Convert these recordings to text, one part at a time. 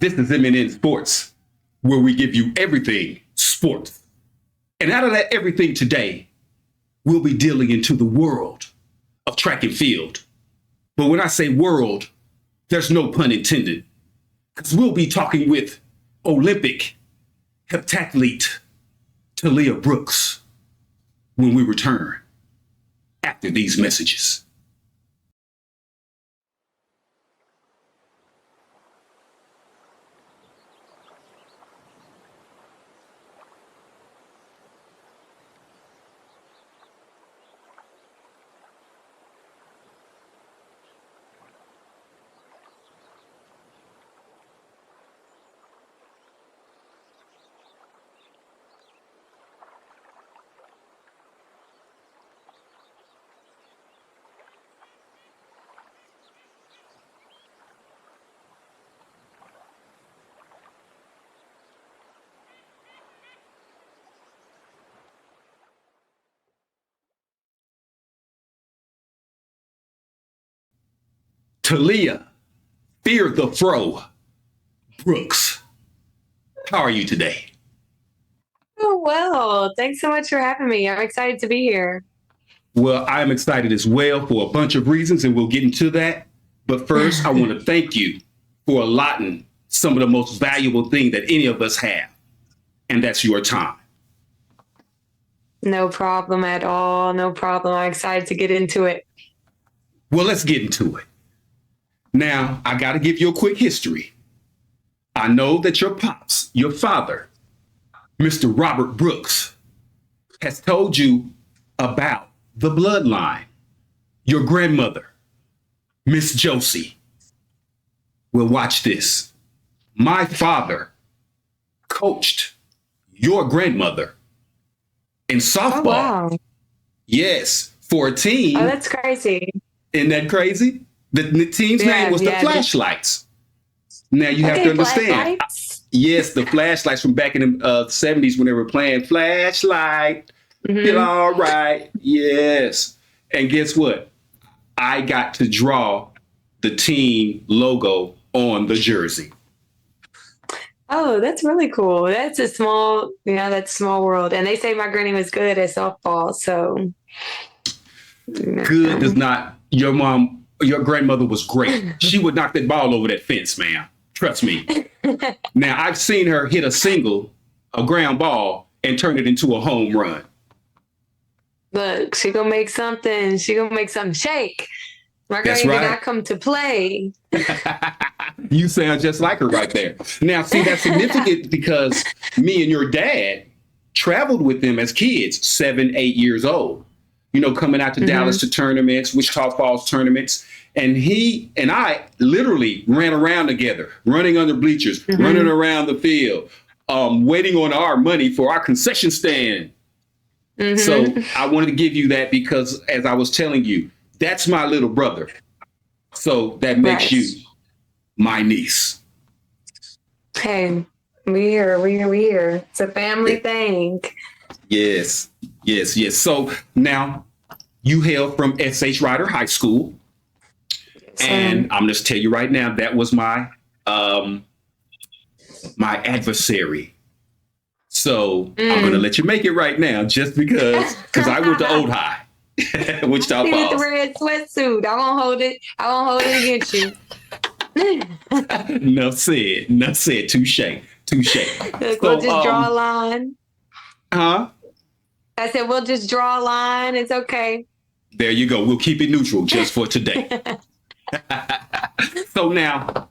This is MNN Sports, where we give you everything sports. And out of that everything today, we'll be dealing into the world of track and field. But when I say world, there's no pun intended, because we'll be talking with Olympic heptathlete Taliyah Brooks when we return after these messages. Taliyah, Fear The Fro Brooks, how are you today? Oh, well, thanks so much for having me. I'm excited to be here. Well, I'm excited as well for a bunch of reasons, and we'll get into that. But first, I want to thank you for allotting some of the most valuable thing that any of us have, and that's your time. No problem at all. No problem. I'm excited to get into it. Well, let's get into it. Now, I got to give you a quick history. I know that your pops, your father, Mr. Robert Brooks, has told you about the bloodline, your grandmother, Miss Josie. Well, watch this. My father coached your grandmother in softball. Oh, wow. Yes, for a team. Oh, that's crazy. Isn't that crazy? The team's name was the Flashlights. Now you have to understand. Yes, the Flashlights from back in the 70s when they were playing Flashlight. Feel all right. Yes. And guess what? I got to draw the team logo on the jersey. Oh, that's really cool. That's a small, that's a small world. And they say my granny was good at softball. So good does not, your grandmother was great. She would knock that ball over that fence, ma'am. Trust me. Now, I've seen her hit a single, a ground ball, and turn it into a home run. Look, she gonna make something. She gonna make something shake. My granny did not come to play. You sound just like her right there. Now, see, that's significant because me and your dad traveled with them as kids, 7, 8 years old. Coming out to Dallas to tournaments, Wichita Falls tournaments. And he and I literally ran around together, running under bleachers, running around the field, waiting on our money for our concession stand. So I wanted to give you that because, as I was telling you, that's my little brother. So that makes you my niece. Hey, we here. It's a family thing. Yes. So now you hail from S.H. Rider High School. And I'm just tell you right now, that was my my adversary. So I'm going to let you make it right now just because I went to Old High, Wichita Falls. With the red sweatsuit. I won't hold it against you. Enough said. Touche. Look, we'll just draw a line. Huh? I said, we'll just draw a line. It's okay. There you go. We'll keep it neutral just for today. So now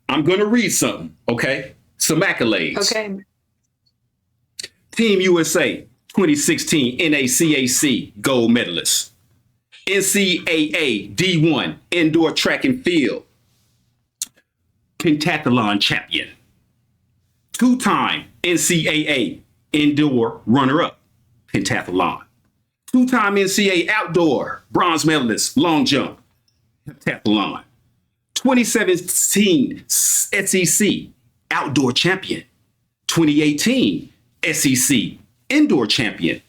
I'm going to read something, okay? Some accolades. Okay. Team USA 2016 NACAC gold medalist. NCAA D1 indoor track and field pentathlon champion. 2-time NCAA indoor runner-up pentathlon. 2-time NCAA outdoor bronze medalist long jump pentathlon. 2017 SEC outdoor champion. 2018 SEC indoor champion.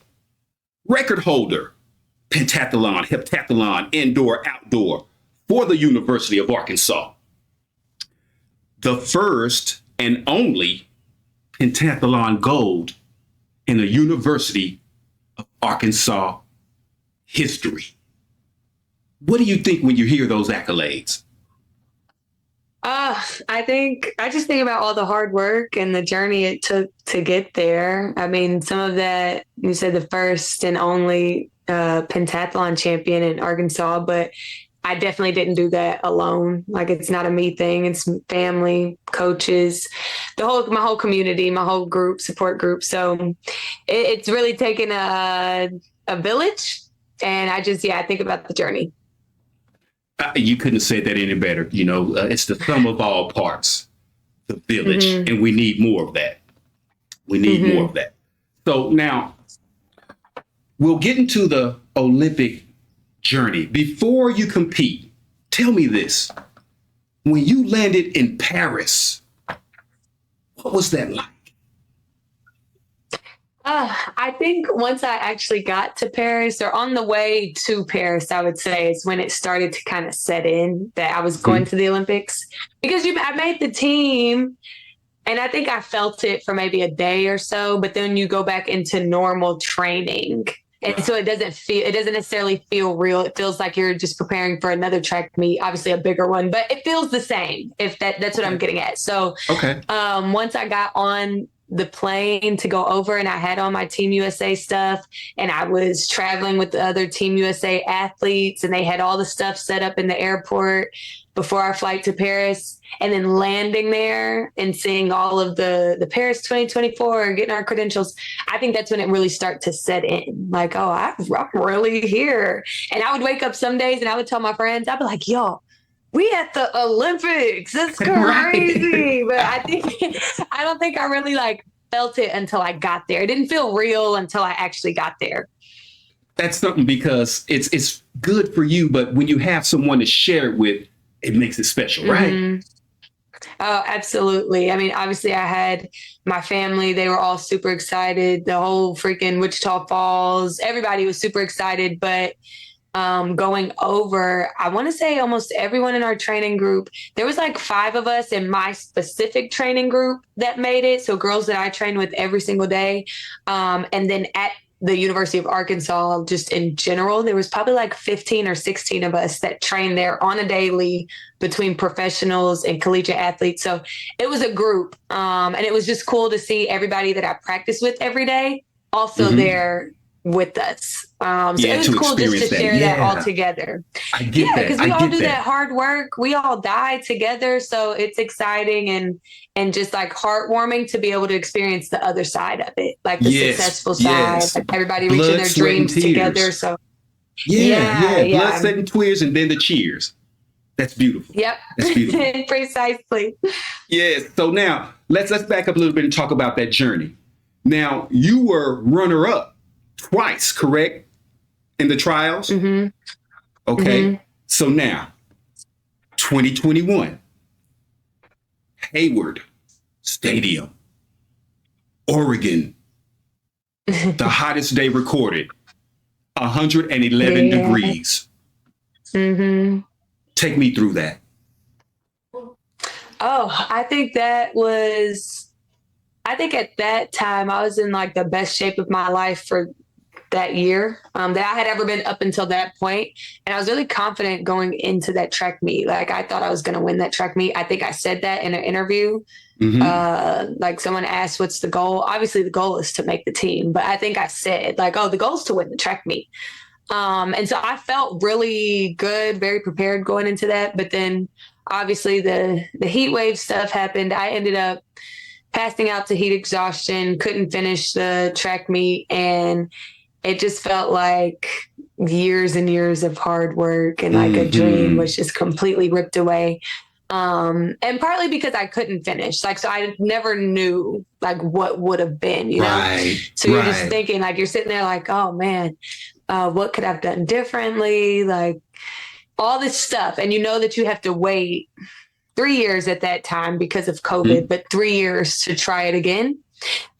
Record holder pentathlon, heptathlon, indoor, outdoor for the University of Arkansas. the first and only pentathlon gold in the University of Arkansas history. What do you think when you hear those accolades? I just think about all the hard work and the journey it took to get there. I mean, some of that, you said the first and only pentathlon champion in Arkansas, but I definitely didn't do that alone. Like, it's not a me thing. It's family, coaches, my whole community, my whole group, support group. So it's really taken a village. And I think about the journey. You couldn't say that any better. It's the sum of all parts, the village, and we need more of that. We need more of that. So now we'll get into the Olympic journey. Before you compete, tell me this. When you landed in Paris, what was that like? I think once I actually got to Paris, or on the way to Paris, I would say, is when it started to kind of set in that I was going to the Olympics. Because I made the team, and I think I felt it for maybe a day or so, but then you go back into normal training. And so it doesn't necessarily feel real. It feels like you're just preparing for another track meet, obviously a bigger one, but it feels the same, if that's what I'm getting at. So once I got on the plane to go over, and I had on my Team USA stuff, and I was traveling with the other Team USA athletes, and they had all the stuff set up in the airport before our flight to Paris, and then landing there and seeing all of the Paris 2024 and getting our credentials. I think that's when it really started to set in. Like, oh, I'm really here. And I would wake up some days and I would tell my friends, I'd be like, yo, we at the Olympics. That's crazy. But I don't think I really felt it until I got there. It didn't feel real until I actually got there. That's something, because it's good for you, but when you have someone to share it with, it makes it special, right? Oh, absolutely. I mean, obviously I had my family. They were all super excited. The whole freaking Wichita Falls, everybody was super excited. But going over, I want to say almost everyone in our training group, there was 5 of us in my specific training group that made it. So girls that I trained with every single day. And then at the University of Arkansas, just in general, there was probably 15 or 16 of us that trained there on a daily between professionals and collegiate athletes. So it was a group. And it was just cool to see everybody that I practice with every day also there with us. So it was cool just to share that all together. I get that. Because we all do that hard work. We all die together. So it's exciting and just heartwarming to be able to experience the other side of it, the successful side, everybody reaching their dreams together. So blood, sweat, and tears, and then the cheers. That's beautiful. Yep. That's beautiful. Precisely. Yes. So now let's back up a little bit and talk about that journey. Now, you were runner-up twice, correct? In the trials? Okay. So now, 2021, Hayward Stadium, Oregon, the hottest day recorded, 111 degrees. Take me through that. Oh, I think at that time I was in the best shape of my life for that year that I had ever been up until that point. And I was really confident going into that track meet. I thought I was going to win that track meet. I think I said that in an interview. Someone asked, what's the goal? Obviously the goal is to make the team, but I think I said the goal is to win the track meet. And so I felt really good, very prepared going into that. But then obviously the heat wave stuff happened. I ended up passing out to heat exhaustion, couldn't finish the track meet. And it just felt like years and years of hard work and a dream was just completely ripped away. And partly because I couldn't finish. So I never knew what would have been, you know? So you're just thinking you're sitting there oh man, what could I have done differently? All this stuff. And you know that you have to wait 3 years at that time because of COVID, but 3 years to try it again.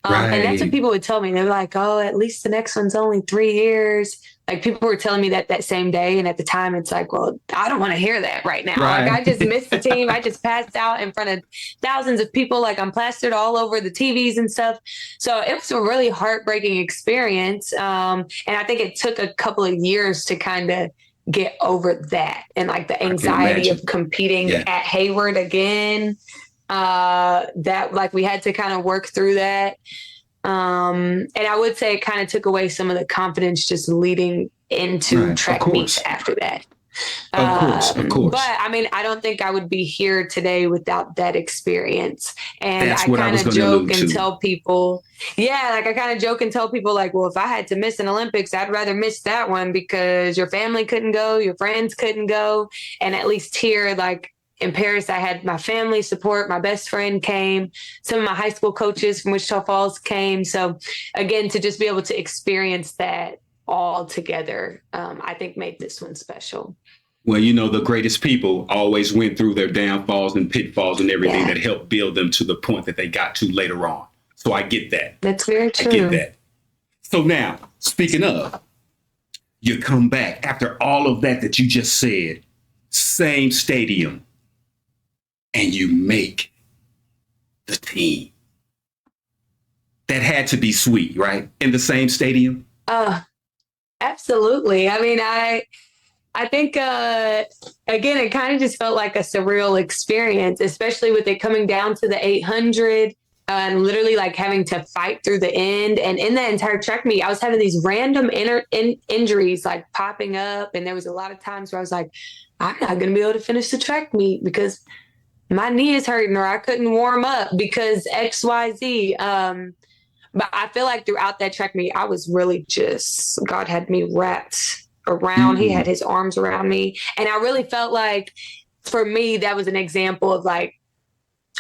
And that's what people would tell me. They were like, oh, at least the next one's only 3 years. like people were telling me that same day. And at the time it's like, well, I don't want to hear that right now. Right. Like I just missed the team. I just passed out in front of thousands of people. Like I'm plastered all over the TVs and stuff. So it was a really heartbreaking experience. And I think it took a couple of years to kind of get over that and like the anxiety of competing at Hayward again. That like we had to kind of work through that. And I would say it kind of took away some of the confidence just leading into track meets after that. Of course. But I mean, I don't think I would be here today without that experience. And That's I kind of joke and tell people, like I kind of joke and tell people like, well, if I had to miss an Olympics, I'd rather miss that one because your family couldn't go, your friends couldn't go. And at least here, like, in Paris, I had my family support. My best friend came. Some of my high school coaches from Wichita Falls came. So again, to just be able to experience that all together, I think made this one special. Well, you know, the greatest people always went through their downfalls and pitfalls and everything that helped build them to the point that they got to later on. So I get that. That's very true. I get that. So now, speaking of, you come back after all of that you just said, same stadium, and you make the team. That had to be sweet, right? In the same stadium? Absolutely. I mean, I think, again, it kind of just felt like a surreal experience, especially with it coming down to the 800 and literally like having to fight through the end. And in that entire track meet, I was having these random injuries like popping up. And there was a lot of times where I was like, I'm not going to be able to finish the track meet because my knee is hurting or I couldn't warm up because XYZ. But I feel like throughout that track meet, I was really just, God had me wrapped around. He had his arms around me. And I really felt like, for me, that was an example of like,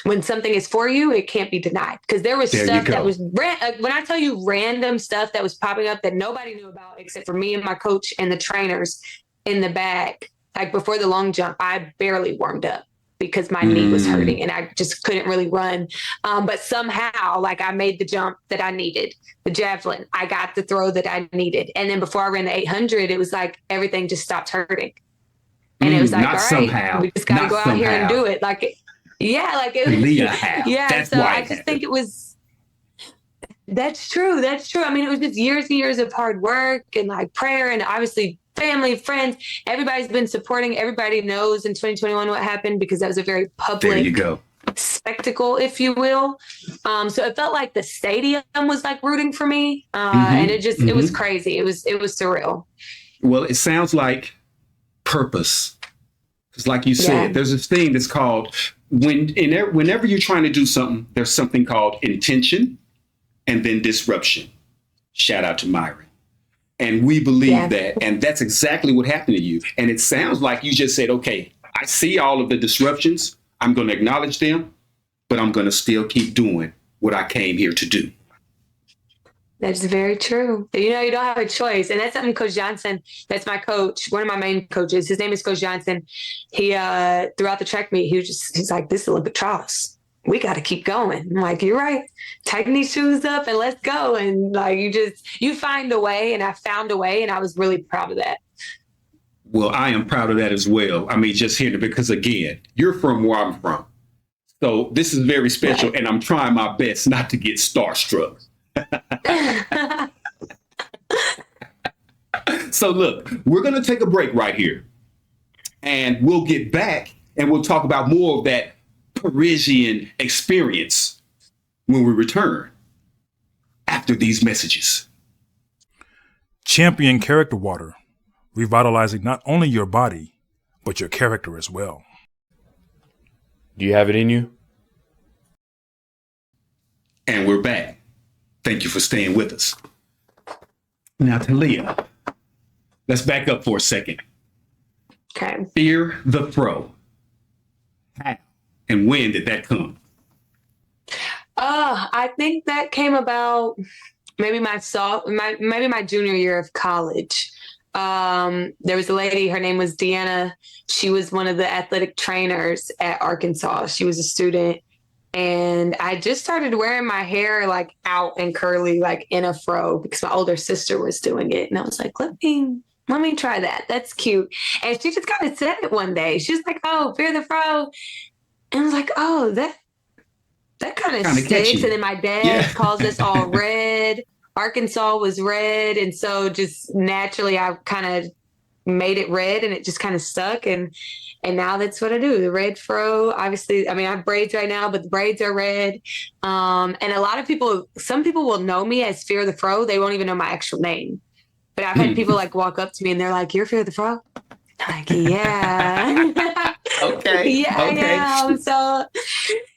when something is for you, it can't be denied. Because there was stuff that was, when I tell you random stuff that was popping up that nobody knew about except for me and my coach and the trainers in the back, like before the long jump, I barely warmed up because my knee was hurting and I just couldn't really run. But somehow, like I made the jump that I needed, the javelin, I got the throw that I needed. And then before I ran the 800, it was like everything just stopped hurting. And it was like, all right, somehow. We just got to go out here and do it. Like, it That's so why I just think it was, that's true. I mean, it was just years and years of hard work and like prayer and obviously family, friends, everybody's been supporting. Everybody knows in 2021 what happened because that was a very public spectacle, if you will. So it felt like the stadium was like rooting for me. And it just, it was crazy. It was surreal. Well, it sounds like purpose. Because like you said, there's this thing that's called, whenever you're trying to do something, there's something called intention and then disruption. Shout out to Myron. And we believe that. And that's exactly what happened to you. And it sounds like you just said, okay, I see all of the disruptions. I'm going to acknowledge them, but I'm going to still keep doing what I came here to do. That's very true. You know, you don't have a choice. And that's something Coach Johnson, that's my coach, one of my main coaches. His name is Coach Johnson. He, throughout the track meet, he's like, this is Olympic trials. We got to keep going. I'm like, you're right. Tighten these shoes up and let's go. And like, you find a way, and I found a way, and I was really proud of that. Well, I am proud of that as well. I mean, just hearing it because again, you're from where I'm from. So this is very special, and I'm trying my best not to get starstruck. So look, we're going to take a break right here, and we'll get back and we'll talk about more of that Parisian experience when we return after these messages. Champion Character Water, revitalizing not only your body, but your character as well. Do you have it in you? And we're back. Thank you for staying with us. Now, Taliyah, let's back up for a second. Okay. Fear the Fro. How and when did that come? I think that came about maybe my junior year of college. There was a lady, her name was Deanna. She was one of the athletic trainers at Arkansas. She was a student. And I just started wearing my hair like out and curly, like in a fro, because my older sister was doing it. And I was like, let me try that. That's cute. And she just kind of said it one day. She was like, oh, Fear the Fro. And I was like, oh, that kind of sticks. Catchy. And then my dad calls us all red. Arkansas was red. And so just naturally, I kind of made it red and it just kind of stuck. And now that's what I do. The red fro, obviously, I mean, I have braids right now, but the braids are red. And a lot of people, some people will know me as Fear the Fro. They won't even know my actual name. But I've had people like walk up to me and they're like, you're Fear the Fro? I'm like, yeah. Okay. Yeah, Okay. yeah. So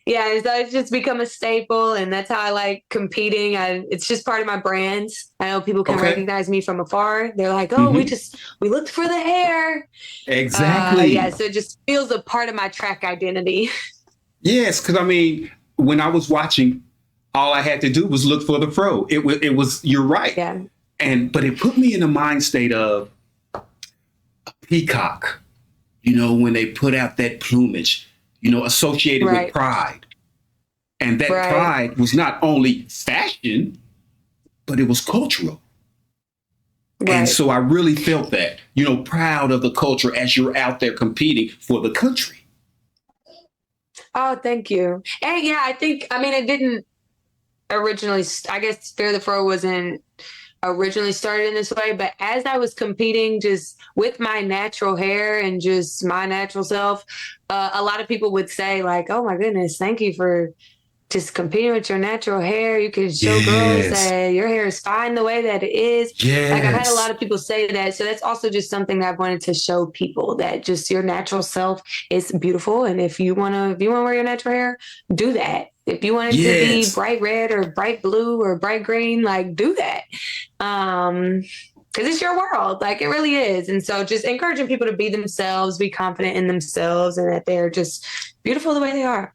it's just become a staple, and that's how I like competing. It's just part of my brand. I know people can recognize me from afar. They're like, oh, we looked for the hair. Exactly. So it just feels a part of my track identity. Yes, because I mean, when I was watching, all I had to do was look for the fro. It was. You're right. Yeah. But it put me in the mind state of a peacock, when they put out that plumage, associated with pride. And that pride was not only fashion, but it was cultural. Right. And so I really felt that, proud of the culture as you're out there competing for the country. Oh, thank you. And yeah, it didn't originally, I guess Fear the Fro wasn't originally started in this way, but as I was competing just with my natural hair and just my natural self, a lot of people would say like, oh my goodness, thank you for just competing with your natural hair. You can show girls that your hair is fine the way that it is. Yes. Like I've had a lot of people say that. So that's also just something that I've wanted to show people, that just your natural self is beautiful. And if you want to wear your natural hair, do that. If you want it to be bright red or bright blue or bright green, like do that. Because it's your world, like it really is. And so just encouraging people to be themselves, be confident in themselves, and that they're just beautiful the way they are.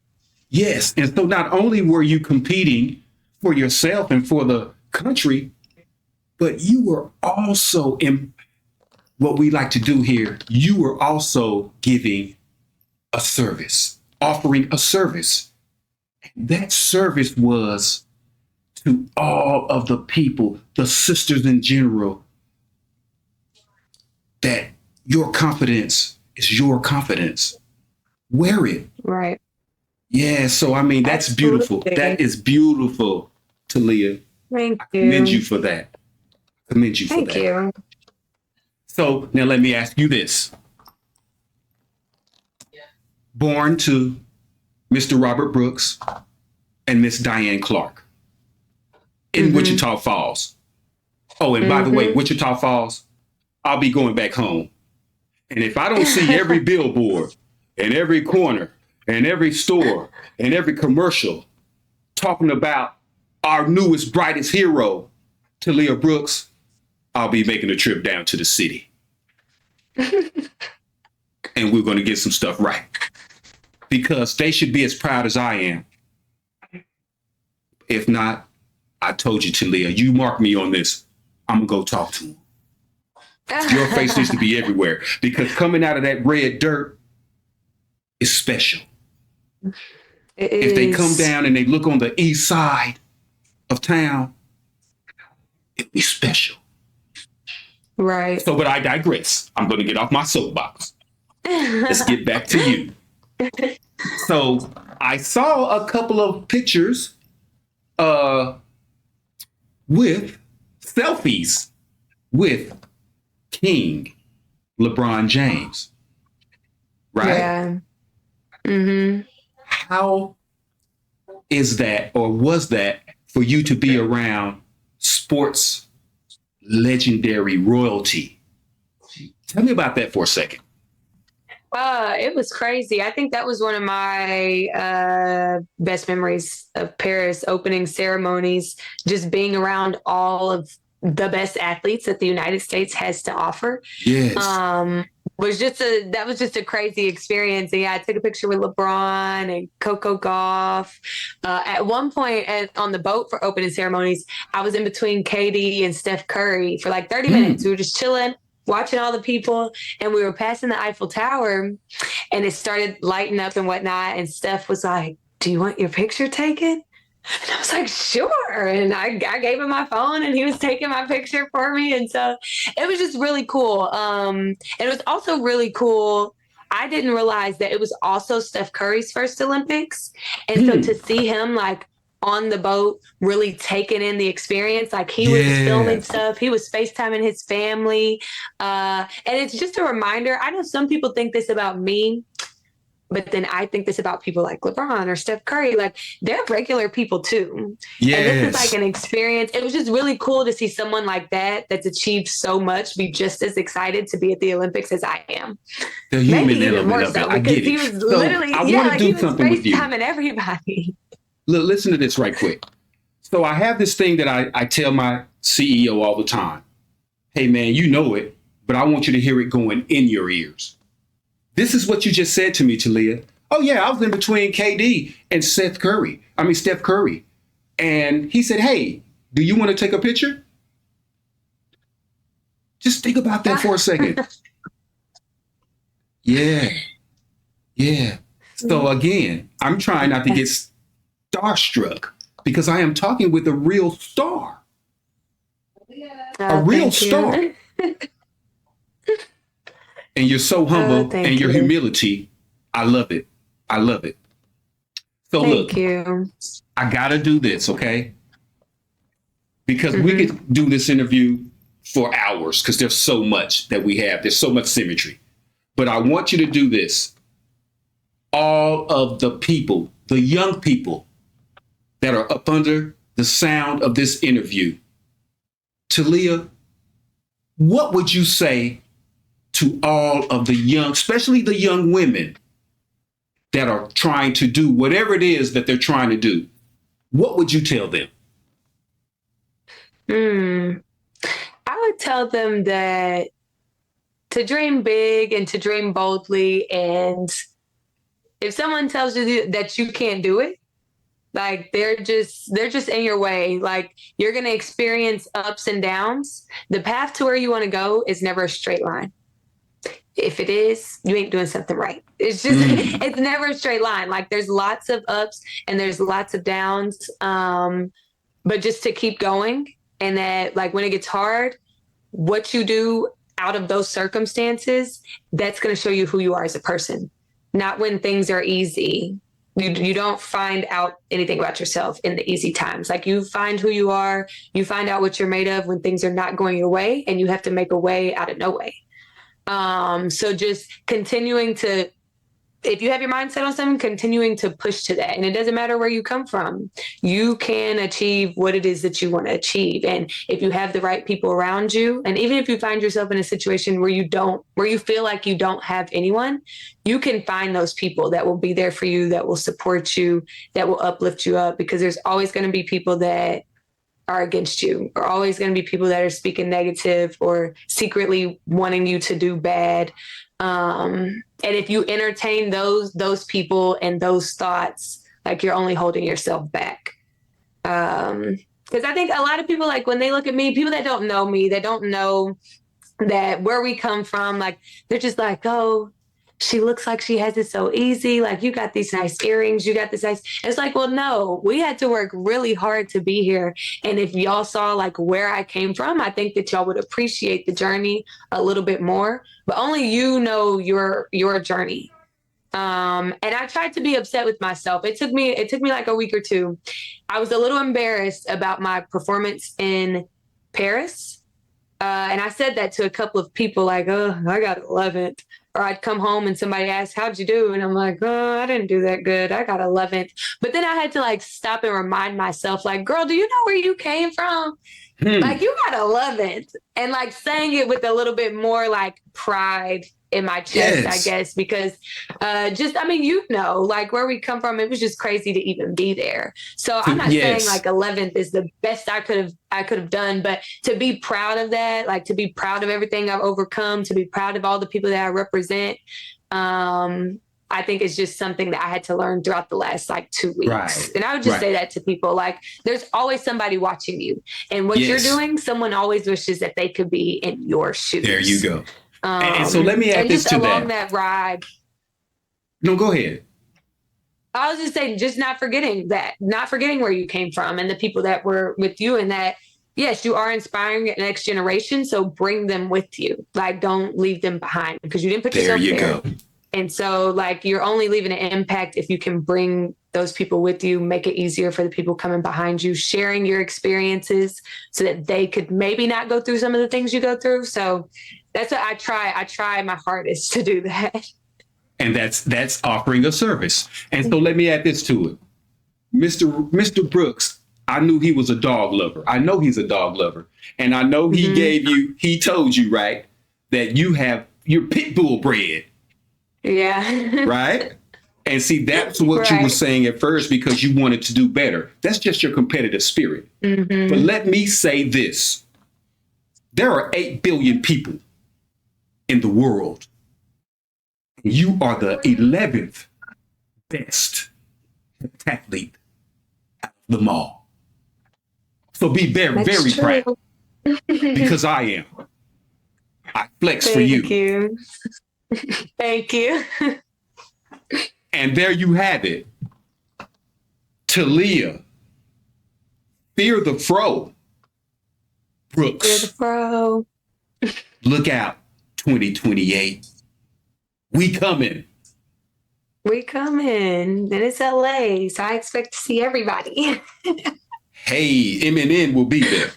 Yes. And so not only were you competing for yourself and for the country, but you were also, in what we like to do here, you were also giving a service, offering a service. That service was to all of the people, the sisters in general, that your confidence is your confidence. Wear it. Right. Yeah. So, I mean, that's beautiful. That is beautiful, Taliyah. Thank you. I commend you for that. Thank you. So now let me ask you this. Born to Mr. Robert Brooks and Miss Diane Clark in Wichita Falls. Oh, and by the way, Wichita Falls, I'll be going back home. And if I don't see every billboard and every corner and every store and every commercial talking about our newest, brightest hero, Taliyah Brooks, I'll be making a trip down to the city. And we're going to get some stuff right. Because they should be as proud as I am. If not, I told you, Taliyah, you mark me on this. I'm going to go talk to them. Your face needs to be everywhere. Because coming out of that red dirt is special. If they come down and they look on the east side of town, it'd be special. Right. So, but I digress. I'm going to get off my soapbox. Let's get back to you. So I saw a couple of pictures with selfies with King LeBron James. Right? Yeah. Mm-hmm. How is that, or was that, for you to be around sports legendary royalty? Tell me about that for a second. It was crazy. I think that was one of my best memories of Paris opening ceremonies, just being around all of the best athletes that the United States has to offer. Yes. That was just a crazy experience. And yeah, I took a picture with LeBron and Coco Gauff. At one point on the boat for opening ceremonies, I was in between KD and Steph Curry for like 30 minutes. We were just chilling, watching all the people, and we were passing the Eiffel Tower, and it started lighting up and whatnot. And Steph was like, do you want your picture taken? And I was like, sure. And I gave him my phone and he was taking my picture for me. And so it was just really cool. And it was also really cool. I didn't realize that it was also Steph Curry's first Olympics. And so to see him like on the boat, really taking in the experience, like he was filming stuff, he was FaceTiming his family. And it's just a reminder. I know some people think this about me, but then I think this about people like LeBron or Steph Curry. Like, they're regular people too. Yes. And this is like an experience. It was just really cool to see someone like that that's achieved so much be just as excited to be at the Olympics as I am. The human element of it. I get it. He was literally, I want to do something with you. FaceTiming everybody. Listen to this right quick. So I have this thing that I tell my CEO all the time. Hey, man, you know it, but I want you to hear it going in your ears. This is what you just said to me, Taliyah. Oh, yeah, I was in between KD and Steph Curry. And he said, hey, do you want to take a picture? Just think about that for a second. Yeah. So again, I'm trying not to get starstruck because I am talking with a real star. A real star. And you're so humble and your humility. I love it. So Thank you. I got to do this, okay? Because we could do this interview for hours because there's so much that we have. There's so much symmetry. But I want you to do this. All of the people, the young people that are up under the sound of this interview. Taliyah, what would you say to all of the young, especially the young women that are trying to do whatever it is that they're trying to do? What would you tell them? I would tell them that to dream big and to dream boldly. And if someone tells you that you can't do it, like they're just in your way. Like, you're going to experience ups and downs. The path to where you want to go is never a straight line. If it is, you ain't doing something right. It's just, it's never a straight line. Like, there's lots of ups and there's lots of downs. But just to keep going, and that, like, when it gets hard, what you do out of those circumstances, that's going to show you who you are as a person. Not when things are easy. You don't find out anything about yourself in the easy times. Like, you find who you are, you find out what you're made of when things are not going your way, and you have to make a way out of no way. So just continuing to, if you have your mind set on something, continuing to push to that. And it doesn't matter where you come from. You can achieve what it is that you want to achieve. And if you have the right people around you, and even if you find yourself in a situation where you feel like you don't have anyone, you can find those people that will be there for you, that will support you, that will uplift you up, because there's always going to be people that are against you, or always going to be people that are speaking negative or secretly wanting you to do bad. And if you entertain those people and those thoughts, like, you're only holding yourself back. Because I think a lot of people, like, when they look at me, people that don't know me, that don't know that where we come from, like, they're just like, oh, she looks like she has it so easy. Like, you got these nice earrings, you got this nice. It's like, well, no, we had to work really hard to be here. And if y'all saw, like, where I came from, I think that y'all would appreciate the journey a little bit more. But only you know your journey. And I tried to be upset with myself. It took me like a week or two. I was a little embarrassed about my performance in Paris. And I said that to a couple of people, like, oh, I got 11th. Or I'd come home and somebody asked, how'd you do? And I'm like, oh, I didn't do that good. I got 11th. But then I had to, like, stop and remind myself, like, girl, do you know where you came from? Like, you got 11th. And, like, saying it with a little bit more, like, pride in my chest, I guess, because like, where we come from, it was just crazy to even be there. So I'm not saying, like, 11th is the best I could have done, but to be proud of that, like, to be proud of everything I've overcome, to be proud of all the people that I represent, I think it's just something that I had to learn throughout the last, like, 2 weeks. Right. And I would just say that to people, like, there's always somebody watching you, and what you're doing, someone always wishes that they could be in your shoes. There you go. And so let me add this to that. Along that ride. No, go ahead. I was just saying, just not forgetting where you came from and the people that were with you, and that, yes, you are inspiring the next generation. So bring them with you. Like, don't leave them behind, because you didn't put yourself there. There you go. And so, like, you're only leaving an impact if you can bring those people with you, make it easier for the people coming behind you, sharing your experiences so that they could maybe not go through some of the things you go through. So that's what I try. I try my hardest to do that. And that's offering a service. And so let me add this to it. Mr. Brooks, I knew he was a dog lover. I know he's a dog lover. And I know he told you, right, that you're pit bull bred. Yeah. Right? And see, that's what you were saying at first, because you wanted to do better. That's just your competitive spirit. Mm-hmm. But let me say this. There are 8 billion people in the world. You are the 11th best heptathlete out of them all. So be very, very proud, because I am. I flex for you. Thank you. Thank you. And there you have it. Taliyah, Fear the Fro, Brooks. Fear the Fro. Look out, 2028. We coming. We coming. And it's LA, so I expect to see everybody. Hey, MNN will be there.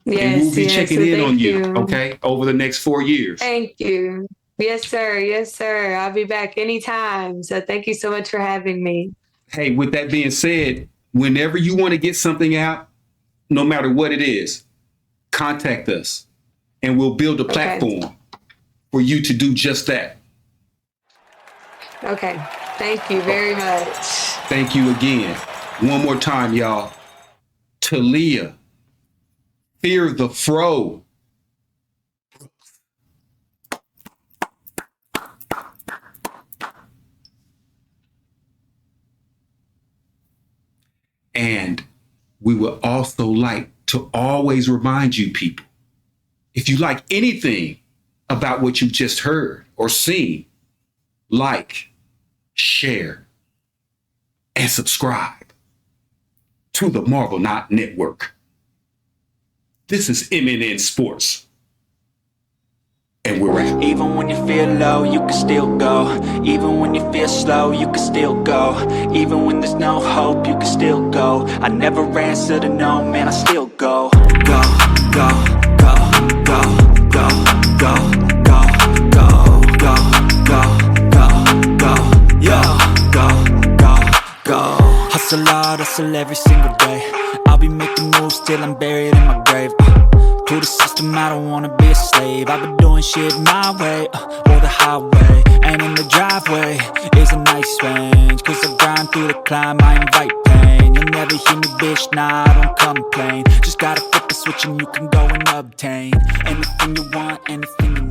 Yes, and we'll be checking in on you, you, okay, over the next 4 years. Thank you. Yes, sir. Yes, sir. I'll be back anytime. So thank you so much for having me. Hey, with that being said, whenever you want to get something out, no matter what it is, contact us and we'll build a platform for you to do just that. Okay. Thank you very much. Thank you again. One more time, y'all. Taliyah, Fear the Fro. And we would also like to always remind you people, if you like anything about what you've just heard or seen, like, share, and subscribe to the Marvel Knot Network. This is MNN Sports. And we're out. Even when you feel low, you can still go. Even when you feel slow, you can still go. Even when there's no hope, you can still go. I never answer to no, man, I still go. Go, go, go, go, go, go, go, go, go, go, go, go, yo, go, go, go. Hustle hard, hustle every single day. I'll be making moves till I'm buried in my grave. To the system, I don't wanna be a slave. I've been doing shit my way, or the highway. And in the driveway is a nice range, cause I grind through the climb, I invite pain. You'll never hear me, bitch, nah, I don't complain. Just gotta flip the switch and you can go and obtain anything you want, anything you